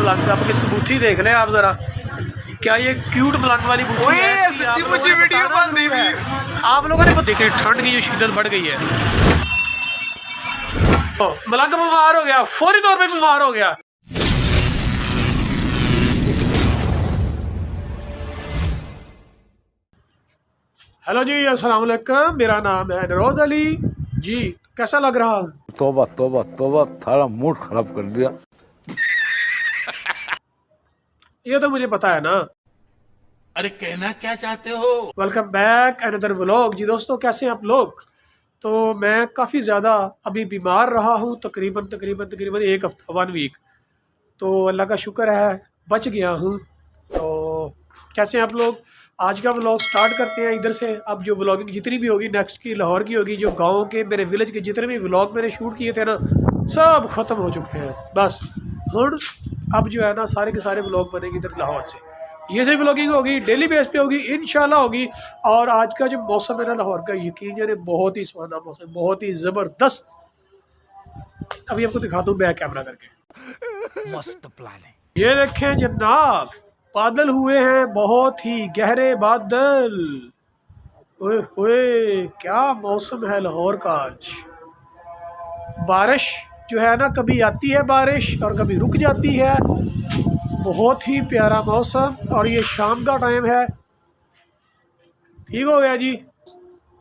मलंग। आप इसकी बूथी देख लें आप ज़रा, क्या ये क्यूट मलंग वाली बूथी है? सच्ची मुझे वीडियो बंद है। आप लोगों ने देखिए ठंड की जो शिद्दत बढ़ गई है, तो मलंग बीमार हो गया, फौरी तौर पे बीमार हो गया। हेलो जी, अस्सलाम वालेकुम, मेरा नाम है नरोज अली जी। कैसा लग रहा हूँ? तौबा तौबा तौबा, थारा मूड खराब कर दिया। ये तो मुझे पता है ना। अरे कहना क्या चाहते हो? Welcome back another vlog. जी दोस्तों, कैसे हैं आप लोग? तो मैं काफ़ी ज़्यादा अभी बीमार रहा हूँ, तकरीबन एक हफ्ता 1 वीक। तो अल्लाह का शुक्र है बच गया हूँ। तो कैसे हैं आप लोग? आज का व्लॉग स्टार्ट करते हैं इधर से। अब जो व्लॉगिंग जितनी भी होगी नेक्स्ट की लाहौर की होगी, जो गांव के मेरे विलेज के जितने भी व्लॉग मैंने शूट किए थे ना, सब ख़त्म हो चुके हैं। बस हुण अब जो है ना सारे के सारे व्लॉग बनेंगे इधर लाहौर से। ये सही व्लॉगिंग होगी, डेली बेस पे होगी, इंशाल्लाह होगी। और आज का जो मौसम है ना लाहौर का, यकीन यानी बहुत ही सुहाना मौसम, बहुत ही ज़बरदस्त। अभी आपको दिखाता हूँ बैक कैमरा करके। मस्त प्लान है। ये देखें जनाब, बादल हुए हैं, बहुत ही गहरे बादल। ओए होए, क्या मौसम है लाहौर का आज। बारिश जो है ना, कभी आती है बारिश और कभी रुक जाती है। बहुत ही प्यारा मौसम। और ये शाम का टाइम है, ठीक हो गया जी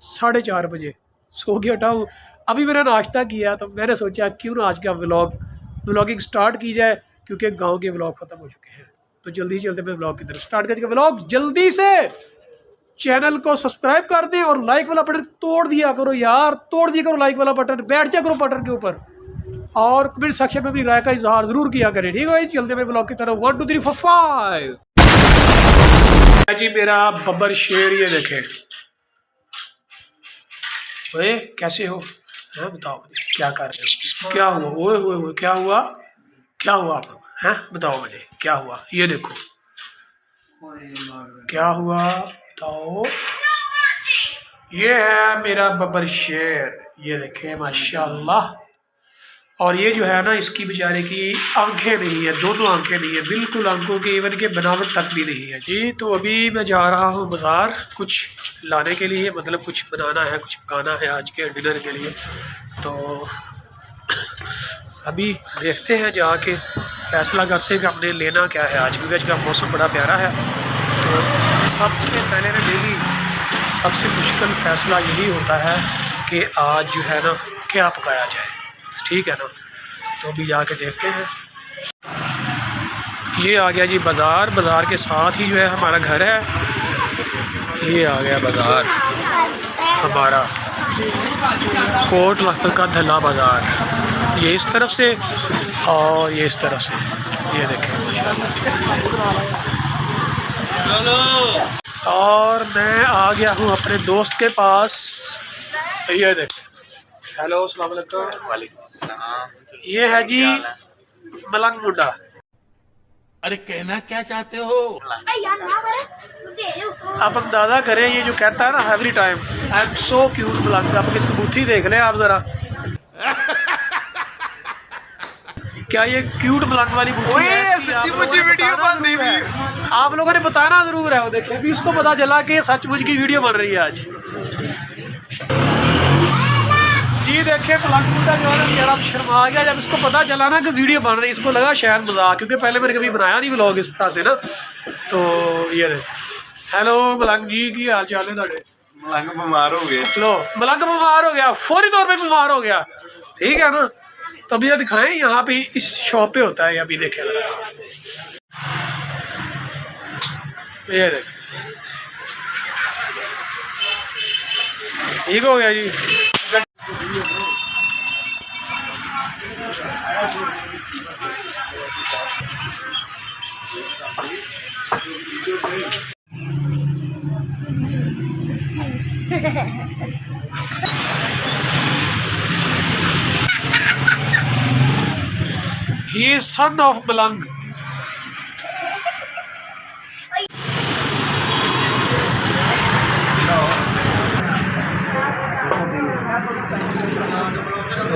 4:30 बजे। सो के उठा हूँ, अभी मैंने नाश्ता किया, तो मैंने सोचा क्यों ना आज का व्लॉगिंग स्टार्ट की जाए, क्योंकि गांव के व्लॉग ख़त्म हो चुके हैं। तो जल्दी चलते मैं व्लॉग की तरफ स्टार्ट करके। व्लॉग जल्दी से चैनल को सब्सक्राइब कर दें और लाइक वाला बटन तोड़ दिया करो यार, तोड़ दिया करो लाइक वाला बटन, बैठ जा करो बटन के ऊपर। और कमेंट सेक्शन में अपनी राय का इजहार जरूर किया करें, ठीक है? चलते मेरे ब्लॉग की तरफ। 1 2 3 4 5 जी। मेरा बब्बर शेर ये देखे। ओए कैसे हो? हाँ बताओ मुझे, क्या कर रहे हो? क्या हुआ? ओए ओए ओए, क्या हुआ? क्या हुआ आप लोग? हैं बताओ मुझे क्या हुआ? ये देखो क्या हुआ, बताओ। ये है मेरा बब्बर शेर, ये देखे माशाल्लाह। और ये जो है ना, इसकी बेचारे की आंखें नहीं है, दोनों आंखें नहीं है, बिल्कुल आंखों की इवन के बनावट तक भी नहीं है जी। तो अभी मैं जा रहा हूँ बाज़ार कुछ लाने के लिए, मतलब कुछ बनाना है, कुछ पकाना है आज के डिनर के लिए। तो अभी देखते हैं, जाके फैसला करते हैं कि हमने लेना क्या है आज, क्योंकि आज का मौसम बड़ा प्यारा है। तो सबसे पहले ना डेली सबसे मुश्किल फ़ैसला यही होता है कि आज जो है ना क्या पकाया जाए, ठीक है ना? तो अभी जाके देखते हैं। ये आ गया जी बाज़ार, बाज़ार के साथ ही जो है हमारा घर है। ये आ गया बाज़ार हमारा, कोट लखपत का धला बाज़ार। ये इस तरफ से और ये इस तरफ से, ये देखें माशाल्लाह। और मैं आ गया हूँ अपने दोस्त के पास, ये देखें। हेलो अस्सलाम वालेकुम। वालेकुम अस्सलाम। ये है जी मलंग मुंडा। अरे कहना क्या चाहते हो? आप अंदाजा करें, ये जो कहता है ना every time I am so cute मलंग। आप इसकी बूथी देख लें आप ज़रा, क्या ये क्यूट मलंग वाली बूथी है? सच्ची मुझे वीडियो बंद है। आप लोगों ने बताना ज़रूर है। वो देखिए अभी इसको पता चला कि सचमुच की वीडियो बन रही है आज जी। देखिए मलंग मुंडा जो है ना मेरा शर्मा गया जब इसको पता चला ना कि वीडियो बन रही है। इसको लगा शायद मजाक, क्योंकि पहले मैंने कभी बनाया नहीं व्लॉग इस तरह से ना। तो ये हेलो मलंग जी, की हाल चाल है ਤੁਹਾਡੇ? मलंग बीमार हो गए। लो मलंग बीमार हो गया, फौरी तौर पे बीमार हो गया, ठीक है ना? तो अभी दिखाएं, यहाँ पे इस शॉप पे होता है, अभी देखें ये देखें, ठीक हो गया जी। He is son of Malang.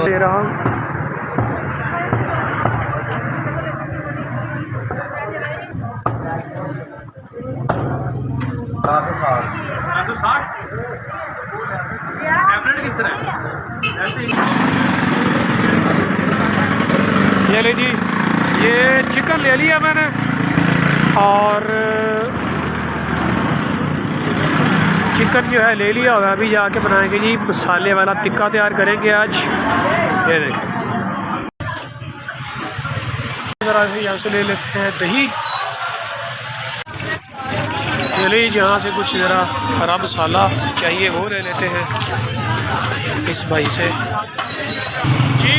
दे रहा हूँ चिकन ले लिया मैंने और चिकन जो है ले लिया होगा। अभी जाके बनाएंगे जी मसाले वाला टिक्का तैयार करेंगे आज। ये देखें ज़रा यहाँ से ले लेते हैं दही। चलिए यहाँ से कुछ ज़रा हरा मसाला चाहिए वो ले लेते हैं इस भाई से जी।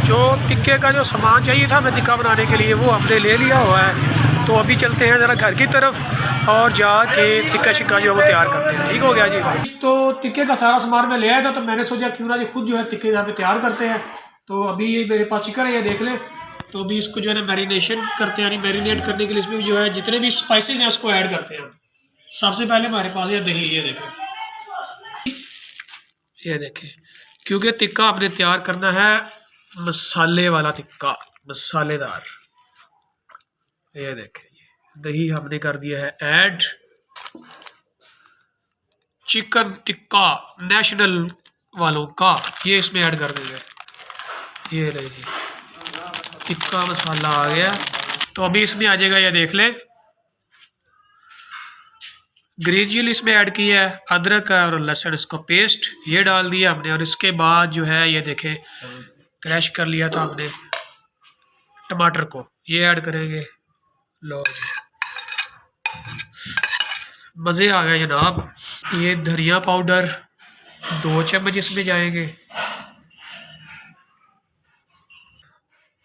जो टिक्के का जो सामान चाहिए था हमें टिक्का बनाने के लिए वो हमने ले लिया हुआ है। तो अभी चलते हैं ज़रा घर की तरफ और जाके टिक्का शिक्का जो है वो तैयार करते हैं। ठीक हो गया जी। तो टिक्के का सारा सामान मैं ले आया था, तो मैंने सोचा क्यों ना जी खुद जो है टिक्के यहाँ पे तैयार करते हैं। तो अभी ये मेरे पास चिकन है, ये देख लें। तो अभी इसको जो है ना मैरिनेशन करते हैं, यानी मैरिनेट करने के लिए इसमें जो है जितने भी स्पाइसेस हैं उसको ऐड करते हैं। सबसे पहले हमारे पास ये दही, ये देखें क्योंकि टिक्का आपने तैयार करना है मसाले वाला टिक्का, मसालेदार। ये देखें दही हमने कर दिया है ऐड। चिकन टिक्का नेशनल वालों का ये इसमें ऐड कर देंगे। ये ले जी टिक्का मसाला आ गया। तो अभी इसमें आ जाएगा, ये देख लें ग्रीन चिली इसमें ऐड की है, अदरक और लहसुन इसको पेस्ट ये डाल दिया हमने। और इसके बाद जो है ये देखें क्रैश कर लिया था हमने टमाटर को, ये ऐड करेंगे। लो मज़े आ गए जनाब। ये धनिया पाउडर 2 चम्मच इसमें जाएंगे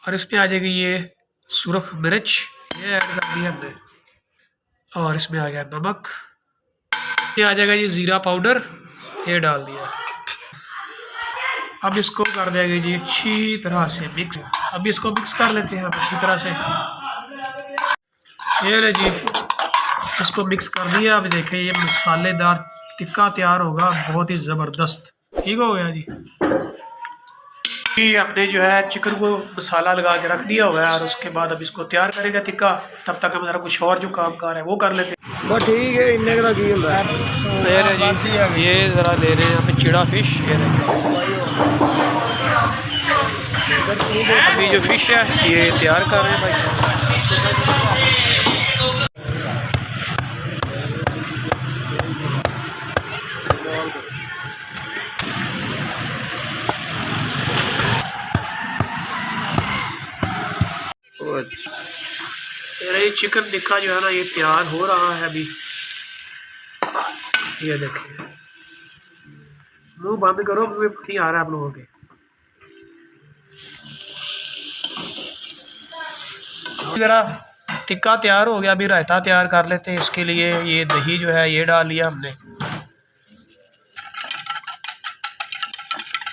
और इसमें आ जाएगी ये सुरख मिर्च, ये ऐड कर दिया हमने। और इसमें आ गया नमक, ये आ जाएगा जी ज़ीरा पाउडर, ये डाल दिया। अब इसको कर देंगे जी अच्छी तरह से मिक्स। अब इसको मिक्स कर लेते हैं अच्छी तरह से। ये ले जी इसको मिक्स कर दिया। अब देखें ये मसालेदार टिक्का तैयार होगा, बहुत ही ज़बरदस्त। ठीक हो गया जी। हमने जो है चिकन को मसाला लगा के रख दिया हुआ है और उसके बाद अब इसको तैयार करेगा टिक्का। तब तक हम ज़रा कुछ और जो काम कार है वो कर लेते हैं। बस ठीक है, इन्ने का की होंदा है। तो ये ज़रा ले रहे हैं यहाँ पे चिड़ा फिश। ये देखिए अभी जो फिश है ये तैयार कर रहे हैं भाई। ये चिकन टिक्का जो है ना ये तैयार हो रहा है अभी। ये देखिए मुंह बंद करो, मुंह में पानी आ रहा है आप लोगों के। जरा टिक्का तैयार हो गया, अभी रायता तैयार कर लेते हैं। इसके लिए ये दही जो है ये डाल लिया हमने।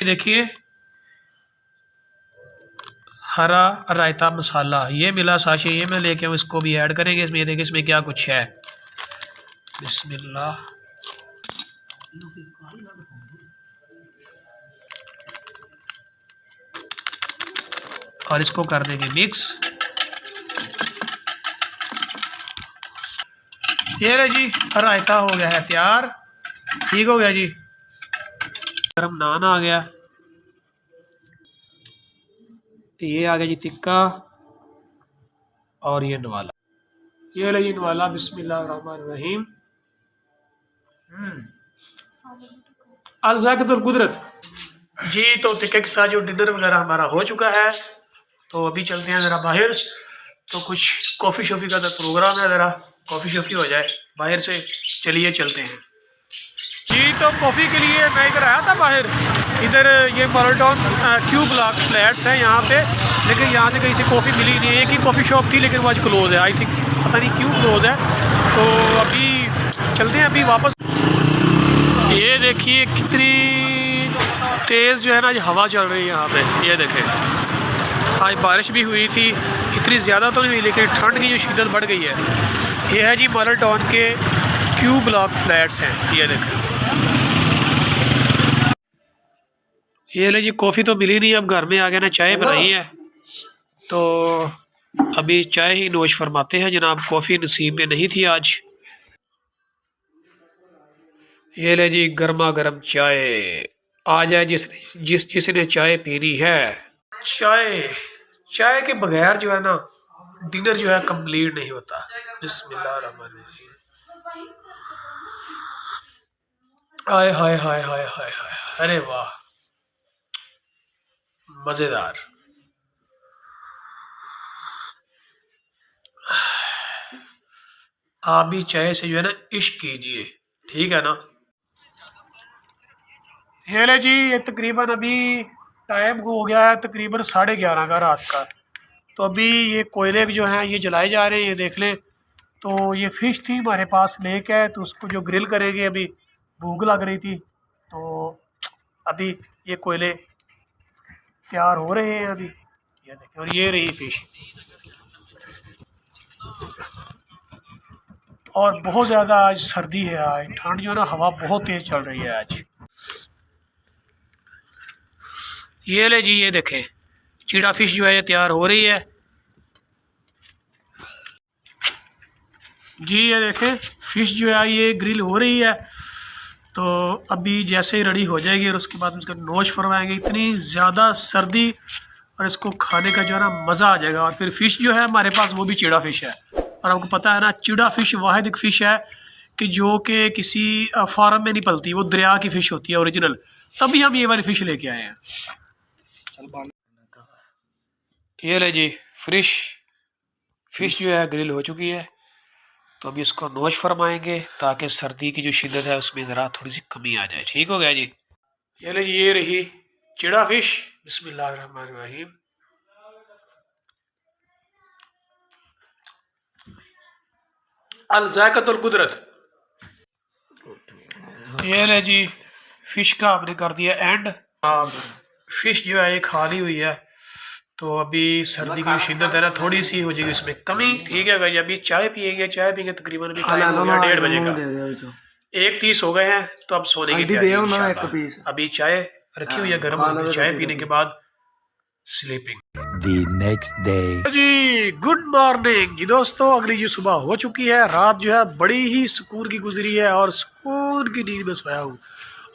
देखिए हरा रायता मसाला ये मिला साशे, ये मैं लेके हूँ, इसको भी ऐड करेंगे इसमें। ये देखिए इसमें क्या कुछ है। बिस्मिल्लाह। और इसको कर देंगे मिक्स। ये ले जी रायता हो गया है तैयार। ठीक हो गया जी। गरम नान आ गया, ये आ गया जी टिक्का और ये नवाला। ये ले जी नवाला। बिस्मिल्लाहिर्रहमानिर्रहीम। अल-ज़ाक़ितुल कुदरत जी। तो टिक्के के साथ जो डिनर वगैरह हमारा हो चुका है, तो अभी चलते हैं ज़रा बाहर। तो कुछ कॉफ़ी शॉफ़ी का तो प्रोग्राम है, ज़रा कॉफ़ी शॉफ़ी हो जाए बाहर से। चलिए चलते हैं जी। तो कॉफ़ी के लिए मैं इधर आया था बाहर। इधर ये model town Q block flats हैं यहाँ पे, लेकिन यहाँ से कहीं से कॉफ़ी मिली नहीं है। एक ही कॉफ़ी शॉप थी लेकिन वो आज क्लोज़ है, आई थिंक, पता नहीं क्यों क्लोज़ है। तो अभी चलते हैं अभी वापस। ये देखिए कितनी तेज़ जो है ना आज हवा चल रही है यहाँ पे। ये देखें आज बारिश भी हुई थी, इतनी ज़्यादा तो नहीं हुई लेकिन ठंड की जो शिद्दत बढ़ गई है। ये है जी मॉडल टाउन के क्यू ब्लॉक फ्लैट्स हैं। ये देखें ये ले जी कॉफ़ी तो मिली नहीं, अब घर में आ गया ना चाय बनाई है, तो अभी चाय ही नोश फरमाते हैं जनाब। कॉफ़ी नसीब में नहीं थी आज। ये ले जी गर्मा गर्म चाय। आ जाए जिसने चाय पीनी है। चाय के बगैर जो है ना डिनर जो है कंप्लीट नहीं होता। बिस्मिल्लाहिर्रहमानिर्रहीम। हाय हाय हाय हाय हाय हाय, अरे वाह मजेदार। आप भी चाय से जो है ना इश्क कीजिए, ठीक है ना। ये ले जी, ये तकरीबन अभी टाइम हो गया है तकरीबन 11:30 का रात का। तो अभी ये कोयले जो हैं ये जलाए जा रहे हैं, ये देख लें। तो ये फ़िश थी हमारे पास लेक है, तो उसको जो ग्रिल करेंगे। अभी भूख लग रही थी तो अभी ये कोयले तैयार हो रहे हैं अभी, ये देखें। और ये रही फ़िश, और बहुत ज़्यादा आज सर्दी है, आज ठंड जो है ना हवा बहुत तेज़ चल रही है आज। ये ले जी, ये देखें चीड़ा फ़िश जो है ये तैयार हो रही है जी। ये देखें फ़िश जो है ये ग्रिल हो रही है। तो अभी जैसे ही रेडी हो जाएगी और उसके बाद उसका नोश फरमाएंगे। इतनी ज़्यादा सर्दी और इसको खाने का जो है ना मज़ा आ जाएगा। और फिर फ़िश जो है हमारे पास वो भी चीड़ा फ़िश है। और आपको पता है ना, चीड़ा फ़िश वाहिद एक फ़िश है कि जो कि किसी फार्म में नहीं पलती, वो दरिया की फ़िश होती है ओरिजिनल। तभी हम ये वाली फ़िश लेके आए हैं। ये ले जी, फ़िश जो है ग्रिल हो चुकी है। तो अभी इसको नोश फरमाएंगे ताकि सर्दी की जो शिद्दत है उसमें ज़रा थोड़ी सी कमी आ जाए। ठीक हो गया जी। ये ले जी, ये रही चिड़ा फ़िश। बिस्मिल्लाहिर्रहमानिर्रहीम। अल ज़ायक़तुल कुदरत। ये ले जी, फ़िश का हमने कर दिया एंड। फ़िश जो है ये खाली हुई है। तो अभी सर्दी की शिद्दत है ना थोड़ी सी हो जाएगी इसमें कमी। ठीक है भाई, अभी चाय पियेंगे तकरीबन अभी टाइम हो गया 1:30 बजे का। 1:30 हो गए हैं। तो अब सोने की तैयारी इंशाल्लाह। अभी चाय रखी हुई है गर्म, चाय पीने के बाद स्लीपिंग। The next day. जी गुड मॉर्निंग जी दोस्तों। अगली जो सुबह हो चुकी है, रात जो है बड़ी ही सुकून की गुजरी है और सुकून की नींद में सोया हूँ।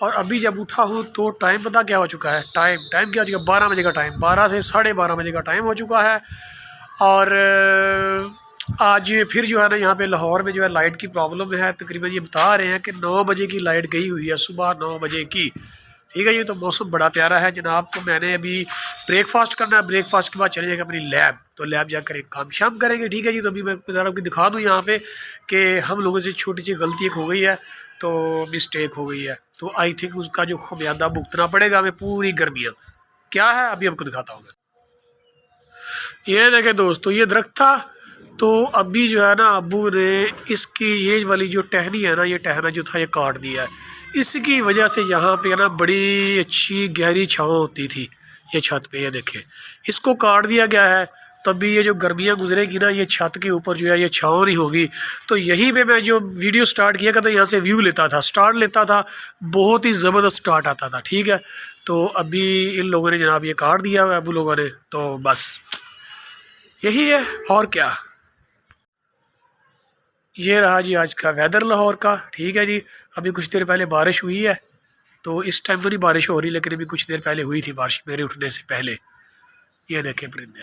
और अभी जब उठा हूँ तो टाइम पता क्या हो चुका है, टाइम क्या हो चुका है, 12 बजे का टाइम, 12 से 12:30 बजे का टाइम हो चुका है। और आज फिर जो है ना यहाँ पे लाहौर में जो है लाइट की प्रॉब्लम है। तकरीबन ये बता रहे हैं कि 9 बजे की लाइट गई हुई है, सुबह 9 बजे की। ठीक है जी। तो मौसम बड़ा प्यारा है जनाब। तो मैंने अभी ब्रेकफास्ट करना है, ब्रेकफास्ट के बाद चले जाएगा अपनी लैब। तो लैब जाकर एक काम शाम करेंगे। ठीक है जी। तो अभी मैं ज़रा आपको दिखा दूँ यहाँ पे कि हम लोगों से छोटी सी गलती एक हो गई है, तो मिस्टेक हो गई है। तो आई थिंक उसका जो खमियाजा भुगतना पड़ेगा हमें पूरी गर्मियाँ। क्या है अभी आपको दिखाता हूँ मैं। ये देखें दोस्तों, ये दरख्त था। तो अभी जो है ना अबू ने इसकी ये वाली जो टहनी है ना, ये टहना जो था ये काट दिया है। इसकी वजह से यहाँ पे ना बड़ी अच्छी गहरी छाँव होती थी ये छत पे। ये देखें इसको काट दिया गया है। तभी ये जो गर्मियाँ गुजरेगी ना, ये छत के ऊपर जो है ये छाँव नहीं होगी। तो यहीं पे मैं जो वीडियो स्टार्ट किया करता, यहाँ से व्यू लेता था, स्टार्ट लेता था, बहुत ही ज़बरदस्त स्टार्ट आता था। ठीक है। तो अभी इन लोगों ने जनाब ये काट दिया हुआ है अबू लोगों ने। तो बस यही है और क्या। ये रहा जी आज का वेदर लाहौर का। ठीक है जी। अभी कुछ देर पहले बारिश हुई है। तो इस टाइम तो नहीं बारिश हो रही, लेकिन अभी कुछ देर पहले हुई थी बारिश मेरे उठने से पहले। ये देखें परिंदे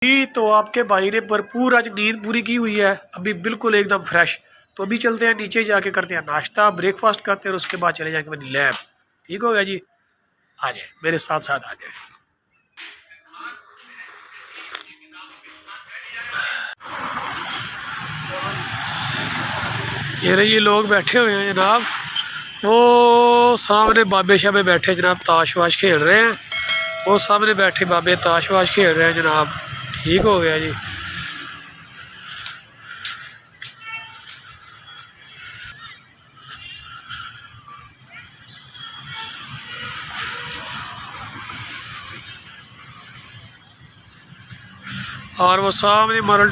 जी। तो आपके भाई ने भरपूर आज नींद पूरी की हुई है, अभी बिल्कुल एकदम फ्रेश। तो अभी चलते हैं नीचे, जाके करते हैं नाश्ता, ब्रेकफास्ट करते हैं और उसके बाद चले जाएंगे अपनी लैब। ठीक हो गया जी। आ जाए मेरे साथ साथ आ जाए। ये लोग बैठे हुए हैं जनाब, वो सामने बाबे शाबे बैठे जनाब, ताश वाश खेल रहे हैं। वो सामने बैठे बाबे ताश वाश खेल रहे हैं जनाब। ठीक हो गया जी। और वो सामने मॉडल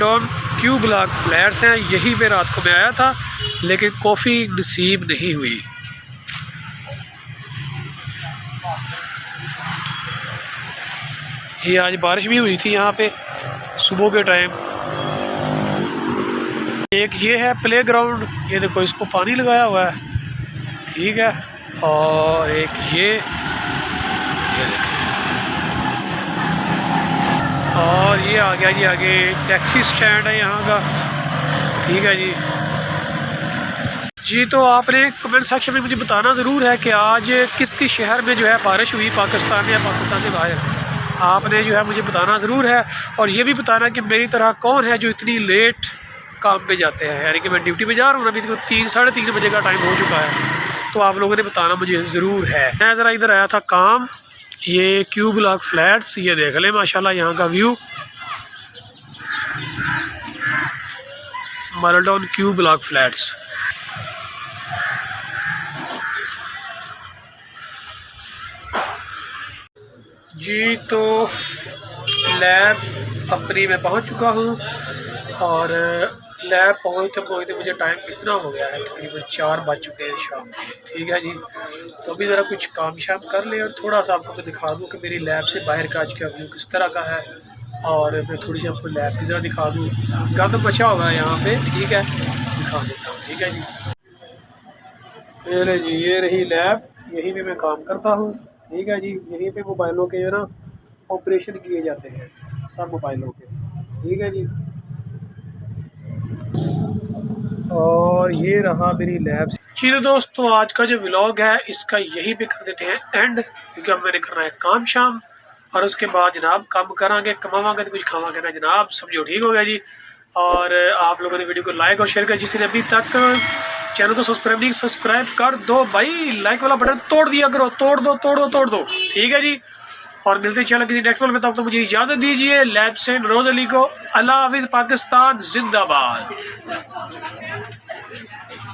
क्यू ब्लॉक फ्लैट्स हैं, यहीं पे रात को मैं आया था, लेकिन कॉफ़ी नसीब नहीं हुई। ये आज बारिश भी हुई थी यहाँ पे सुबह के टाइम। एक ये है प्ले ग्राउंड, ये देखो इसको पानी लगाया हुआ है। ठीक है। और एक ये देखो। और ये आ गया जी आगे टैक्सी स्टैंड है यहाँ का। ठीक है जी। जी तो आपने कमेंट सेक्शन में मुझे बताना ज़रूर है कि आज किस किस शहर में जो है बारिश हुई, पाकिस्तान या पाकिस्तान से बाहर। आपने जो है मुझे बताना ज़रूर है, और ये भी बताना कि मेरी तरह कौन है जो इतनी लेट काम पे जाते हैं। यानी कि मैं ड्यूटी पे जा रहा हूँ, अभी तो 3 साढ़े 3 बजे का टाइम हो चुका है, तो आप लोगों ने बताना मुझे ज़रूर है। मैं ज़रा इधर आया था काम, ये क्यू ब्लॉक फ्लैट्स, ये देख लें माशाल्लाह यहाँ का व्यू, मारलटाउन क्यू ब्लॉक फ्लैट्स। जी तो लैब अपनी मैं पहुंच चुका हूं, और लैब पहुंचते मुझे टाइम कितना हो गया है, तकरीबन 4 बज चुके हैं शाम के। ठीक है जी। तो अभी ज़रा कुछ काम शाम कर ले और थोड़ा सा आपको मैं दिखा दूं कि मेरी लैब से बाहर का आज का व्यू किस तरह का है, और मैं थोड़ी सी आपको लैब की ज़रा दिखा दूँ। गंद बचा हुआ है यहाँ पे, ठीक है, दिखा देता हूँ। ठीक है जी। ये जी, ये रही लैब, यहीं पे मैं काम करता हूँ। ठीक है जी। यहीं पे मोबाइलों के जो ना ऑपरेशन किए जाते हैं, सब मोबाइलों के। ठीक है जी। और ये रहा मेरी लैब। जी तो दोस्तों आज का जो व्लॉग है इसका यहीं पे कर देते हैं एंड, क्योंकि अब मैंने करना है काम शाम, और उसके बाद जनाब काम करांगे, कमावांगे तो कुछ खावांगे ना जनाब, समझो। ठीक हो गया जी। और आप लोगों ने वीडियो को लाइक और शेयर कर, जिसने अभी तक चैनल को सब्सक्राइब कर दो भाई, लाइक वाला बटन तोड़ दिया करो, तोड़ दो। ठीक है जी। और मिलते हैं चैनल किसी नेक्स्ट वीडियो में, तब तो मुझे इजाज़त दीजिए। लैब से नरोज अली को अल्लाह हाफिज़, पाकिस्तान जिंदाबाद।